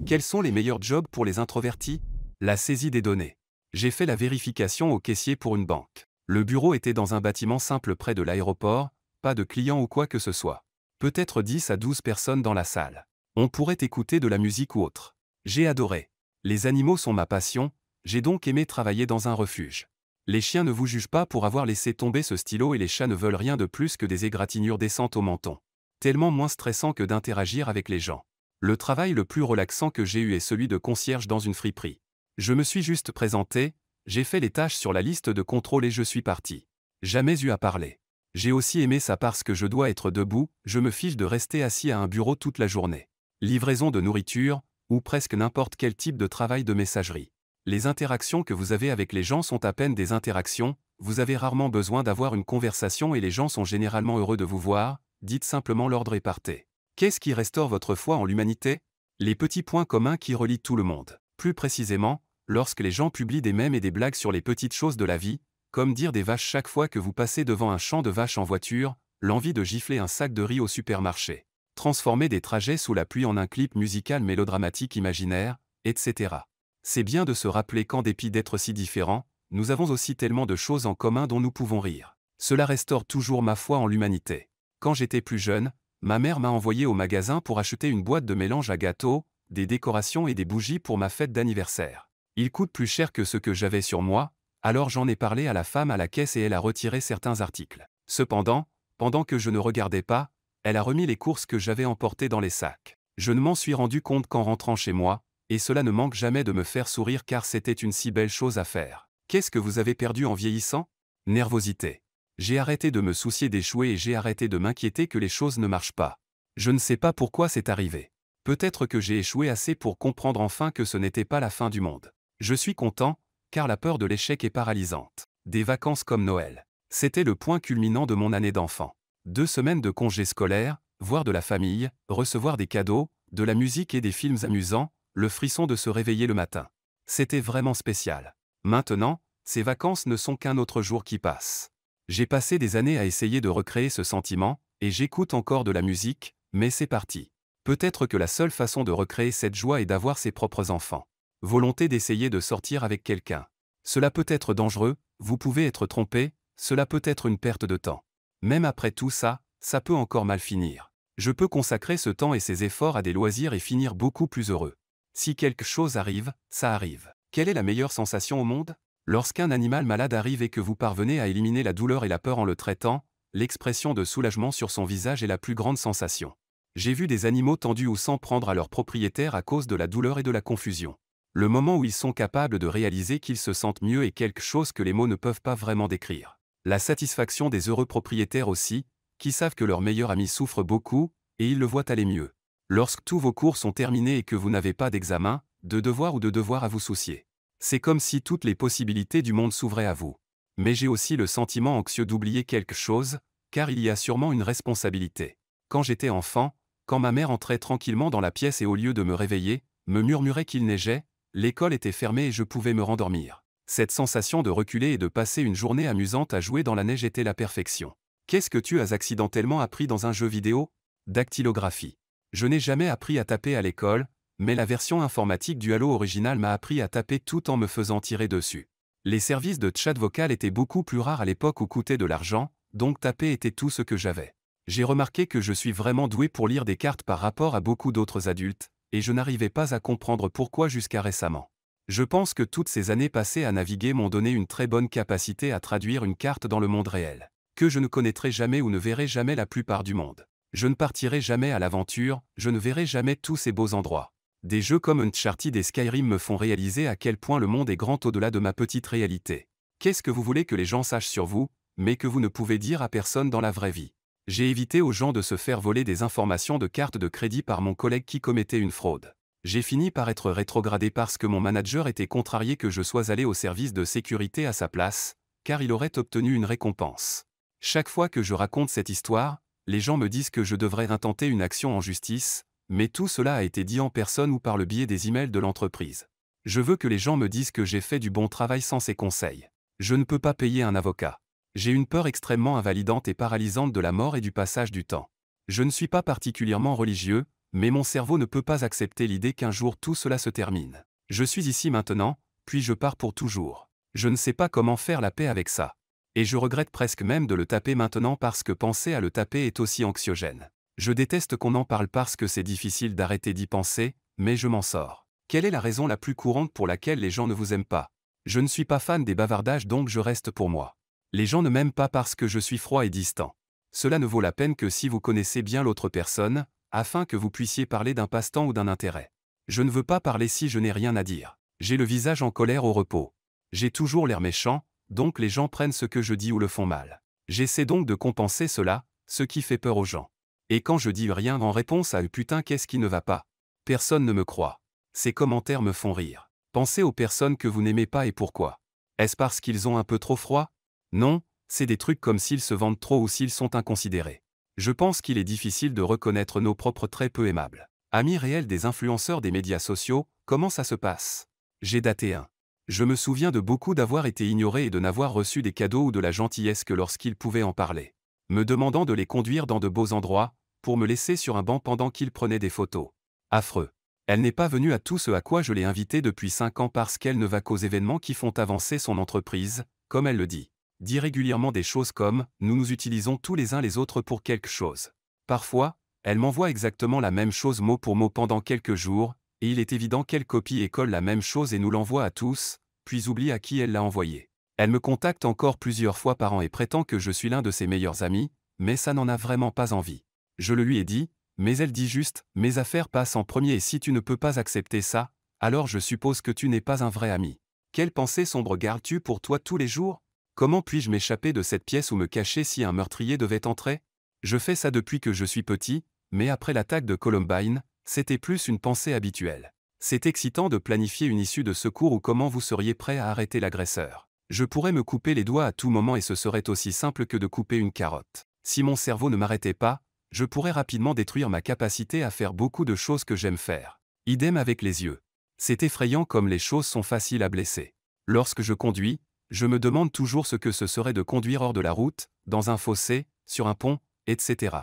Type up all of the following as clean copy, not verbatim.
Quels sont les meilleurs jobs pour les introvertis? La saisie des données. J'ai fait la vérification au caissier pour une banque. Le bureau était dans un bâtiment simple près de l'aéroport, pas de clients ou quoi que ce soit. Peut-être 10 à 12 personnes dans la salle. On pourrait écouter de la musique ou autre. J'ai adoré. Les animaux sont ma passion, j'ai donc aimé travailler dans un refuge. Les chiens ne vous jugent pas pour avoir laissé tomber ce stylo et les chats ne veulent rien de plus que des égratignures décentes au menton. Tellement moins stressant que d'interagir avec les gens. Le travail le plus relaxant que j'ai eu est celui de concierge dans une friperie. Je me suis juste présenté, j'ai fait les tâches sur la liste de contrôle et je suis parti. Jamais eu à parler. J'ai aussi aimé ça parce que je dois être debout, je me fiche de rester assis à un bureau toute la journée. Livraison de nourriture, ou presque n'importe quel type de travail de messagerie. Les interactions que vous avez avec les gens sont à peine des interactions, vous avez rarement besoin d'avoir une conversation et les gens sont généralement heureux de vous voir, dites simplement l'ordre et partez. Qu'est-ce qui restaure votre foi en l'humanité? Les petits points communs qui relient tout le monde. Plus précisément, lorsque les gens publient des mèmes et des blagues sur les petites choses de la vie, comme dire des vaches chaque fois que vous passez devant un champ de vaches en voiture, l'envie de gifler un sac de riz au supermarché. Transformer des trajets sous la pluie en un clip musical mélodramatique imaginaire, etc. C'est bien de se rappeler qu'en dépit d'être si différents, nous avons aussi tellement de choses en commun dont nous pouvons rire. Cela restaure toujours ma foi en l'humanité. Quand j'étais plus jeune, ma mère m'a envoyé au magasin pour acheter une boîte de mélange à gâteaux, des décorations et des bougies pour ma fête d'anniversaire. Il coûte plus cher que ce que j'avais sur moi, alors j'en ai parlé à la femme à la caisse et elle a retiré certains articles. Cependant, pendant que je ne regardais pas, elle a remis les courses que j'avais emportées dans les sacs. Je ne m'en suis rendu compte qu'en rentrant chez moi, et cela ne manque jamais de me faire sourire car c'était une si belle chose à faire. Qu'est-ce que vous avez perdu en vieillissant? Nervosité. J'ai arrêté de me soucier d'échouer et j'ai arrêté de m'inquiéter que les choses ne marchent pas. Je ne sais pas pourquoi c'est arrivé. Peut-être que j'ai échoué assez pour comprendre enfin que ce n'était pas la fin du monde. Je suis content, car la peur de l'échec est paralysante. Des vacances comme Noël. C'était le point culminant de mon année d'enfant. 2 semaines de congés scolaires, voir de la famille, recevoir des cadeaux, de la musique et des films amusants, le frisson de se réveiller le matin. C'était vraiment spécial. Maintenant, ces vacances ne sont qu'un autre jour qui passe. J'ai passé des années à essayer de recréer ce sentiment, et j'écoute encore de la musique, mais c'est parti. Peut-être que la seule façon de recréer cette joie est d'avoir ses propres enfants. Volonté d'essayer de sortir avec quelqu'un. Cela peut être dangereux, vous pouvez être trompé, cela peut être une perte de temps. Même après tout ça, ça peut encore mal finir. Je peux consacrer ce temps et ces efforts à des loisirs et finir beaucoup plus heureux. Si quelque chose arrive, ça arrive. Quelle est la meilleure sensation au monde? Lorsqu'un animal malade arrive et que vous parvenez à éliminer la douleur et la peur en le traitant, l'expression de soulagement sur son visage est la plus grande sensation. J'ai vu des animaux tendus ou sans prendre à leur propriétaire à cause de la douleur et de la confusion. Le moment où ils sont capables de réaliser qu'ils se sentent mieux est quelque chose que les mots ne peuvent pas vraiment décrire. La satisfaction des heureux propriétaires aussi, qui savent que leur meilleur ami souffre beaucoup, et ils le voient aller mieux. Lorsque tous vos cours sont terminés et que vous n'avez pas d'examen, de devoir ou de devoir à vous soucier. C'est comme si toutes les possibilités du monde s'ouvraient à vous. Mais j'ai aussi le sentiment anxieux d'oublier quelque chose, car il y a sûrement une responsabilité. Quand j'étais enfant, quand ma mère entrait tranquillement dans la pièce et au lieu de me réveiller, me murmurait qu'il neigeait, l'école était fermée et je pouvais me rendormir. Cette sensation de reculer et de passer une journée amusante à jouer dans la neige était la perfection. Qu'est-ce que tu as accidentellement appris dans un jeu vidéo? Dactylographie. Je n'ai jamais appris à taper à l'école, mais la version informatique du Halo original m'a appris à taper tout en me faisant tirer dessus. Les services de chat vocal étaient beaucoup plus rares à l'époque où coûtaient de l'argent, donc taper était tout ce que j'avais. J'ai remarqué que je suis vraiment doué pour lire des cartes par rapport à beaucoup d'autres adultes, et je n'arrivais pas à comprendre pourquoi jusqu'à récemment. Je pense que toutes ces années passées à naviguer m'ont donné une très bonne capacité à traduire une carte dans le monde réel, que je ne connaîtrai jamais ou ne verrai jamais la plupart du monde. Je ne partirai jamais à l'aventure, je ne verrai jamais tous ces beaux endroits. Des jeux comme Uncharted et Skyrim me font réaliser à quel point le monde est grand au-delà de ma petite réalité. Qu'est-ce que vous voulez que les gens sachent sur vous, mais que vous ne pouvez dire à personne dans la vraie vie? J'ai évité aux gens de se faire voler des informations de cartes de crédit par mon collègue qui commettait une fraude. J'ai fini par être rétrogradé parce que mon manager était contrarié que je sois allé au service de sécurité à sa place, car il aurait obtenu une récompense. Chaque fois que je raconte cette histoire, les gens me disent que je devrais intenter une action en justice, mais tout cela a été dit en personne ou par le biais des emails de l'entreprise. Je veux que les gens me disent que j'ai fait du bon travail sans ces conseils. Je ne peux pas payer un avocat. J'ai une peur extrêmement invalidante et paralysante de la mort et du passage du temps. Je ne suis pas particulièrement religieux, mais mon cerveau ne peut pas accepter l'idée qu'un jour tout cela se termine. Je suis ici maintenant, puis je pars pour toujours. Je ne sais pas comment faire la paix avec ça. Et je regrette presque même de le taper maintenant parce que penser à le taper est aussi anxiogène. Je déteste qu'on en parle parce que c'est difficile d'arrêter d'y penser, mais je m'en sors. Quelle est la raison la plus courante pour laquelle les gens ne vous aiment pas? Je ne suis pas fan des bavardages donc je reste pour moi. Les gens ne m'aiment pas parce que je suis froid et distant. Cela ne vaut la peine que si vous connaissez bien l'autre personne, afin que vous puissiez parler d'un passe-temps ou d'un intérêt. Je ne veux pas parler si je n'ai rien à dire. J'ai le visage en colère au repos. J'ai toujours l'air méchant, donc les gens prennent ce que je dis ou le font mal. J'essaie donc de compenser cela, ce qui fait peur aux gens. Et quand je dis rien en réponse à « putain qu'est-ce qui ne va pas ?» personne ne me croit. Ces commentaires me font rire. Pensez aux personnes que vous n'aimez pas et pourquoi. Est-ce parce qu'ils ont un peu trop froid? Non, c'est des trucs comme s'ils se vendent trop ou s'ils sont inconsidérés. Je pense qu'il est difficile de reconnaître nos propres traits peu aimables. Amis réels des influenceurs des médias sociaux, comment ça se passe? J'ai daté un. Je me souviens de beaucoup d'avoir été ignoré et de n'avoir reçu des cadeaux ou de la gentillesse que lorsqu'ils pouvaient en parler. Me demandant de les conduire dans de beaux endroits, pour me laisser sur un banc pendant qu'ils prenaient des photos. Affreux. Elle n'est pas venue à tout ce à quoi je l'ai invitée depuis 5 ans parce qu'elle ne va qu'aux événements qui font avancer son entreprise, comme elle le dit. Dit régulièrement des choses comme « nous nous utilisons tous les uns les autres pour quelque chose ». Parfois, elle m'envoie exactement la même chose mot pour mot pendant quelques jours, et il est évident qu'elle copie et colle la même chose et nous l'envoie à tous, puis oublie à qui elle l'a envoyé. Elle me contacte encore plusieurs fois par an et prétend que je suis l'un de ses meilleurs amis, mais ça n'en a vraiment pas envie. Je le lui ai dit, mais elle dit juste « mes affaires passent en premier et si tu ne peux pas accepter ça, alors je suppose que tu n'es pas un vrai ami. » Quelle pensée sombre gardes-tu pour toi tous les jours? Comment puis-je m'échapper de cette pièce ou me cacher si un meurtrier devait entrer? Je fais ça depuis que je suis petit, mais après l'attaque de Columbine, c'était plus une pensée habituelle. C'est excitant de planifier une issue de secours ou comment vous seriez prêt à arrêter l'agresseur. Je pourrais me couper les doigts à tout moment et ce serait aussi simple que de couper une carotte. Si mon cerveau ne m'arrêtait pas, je pourrais rapidement détruire ma capacité à faire beaucoup de choses que j'aime faire. Idem avec les yeux. C'est effrayant comme les choses sont faciles à blesser. Lorsque je conduis, je me demande toujours ce que ce serait de conduire hors de la route, dans un fossé, sur un pont, etc.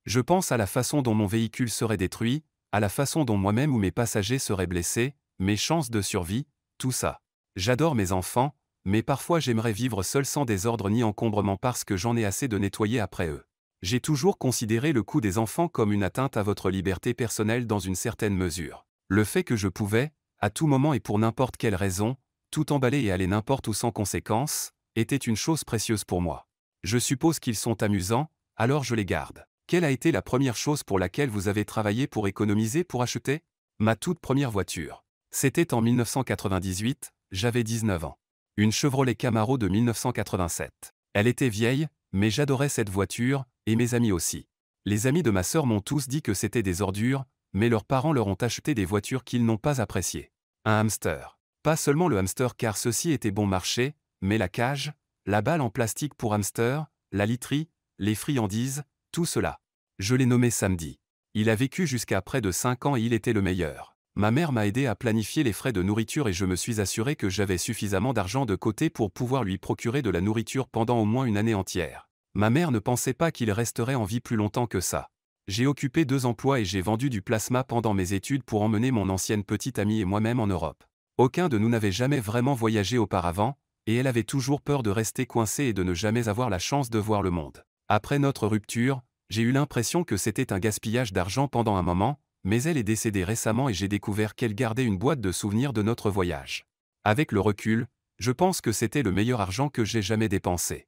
Je pense à la façon dont mon véhicule serait détruit, à la façon dont moi-même ou mes passagers seraient blessés, mes chances de survie, tout ça. J'adore mes enfants, mais parfois j'aimerais vivre seul sans désordre ni encombrement parce que j'en ai assez de nettoyer après eux. J'ai toujours considéré le coût des enfants comme une atteinte à votre liberté personnelle dans une certaine mesure. Le fait que je pouvais, à tout moment et pour n'importe quelle raison, tout emballer et aller n'importe où sans conséquence, était une chose précieuse pour moi. Je suppose qu'ils sont amusants, alors je les garde. Quelle a été la première chose pour laquelle vous avez travaillé pour économiser pour acheter? Ma toute première voiture. C'était en 1998, j'avais 19 ans. Une Chevrolet Camaro de 1987. Elle était vieille, mais j'adorais cette voiture, et mes amis aussi. Les amis de ma sœur m'ont tous dit que c'était des ordures, mais leurs parents leur ont acheté des voitures qu'ils n'ont pas appréciées. Un hamster. Pas seulement le hamster car ceci était bon marché, mais la cage, la balle en plastique pour hamster, la literie, les friandises, tout cela. Je l'ai nommé Samedi. Il a vécu jusqu'à près de 5 ans et il était le meilleur. Ma mère m'a aidé à planifier les frais de nourriture et je me suis assuré que j'avais suffisamment d'argent de côté pour pouvoir lui procurer de la nourriture pendant au moins une année entière. Ma mère ne pensait pas qu'il resterait en vie plus longtemps que ça. J'ai occupé 2 emplois et j'ai vendu du plasma pendant mes études pour emmener mon ancienne petite amie et moi-même en Europe. Aucun de nous n'avait jamais vraiment voyagé auparavant, et elle avait toujours peur de rester coincée et de ne jamais avoir la chance de voir le monde. Après notre rupture, j'ai eu l'impression que c'était un gaspillage d'argent pendant un moment, mais elle est décédée récemment et j'ai découvert qu'elle gardait une boîte de souvenirs de notre voyage. Avec le recul, je pense que c'était le meilleur argent que j'ai jamais dépensé.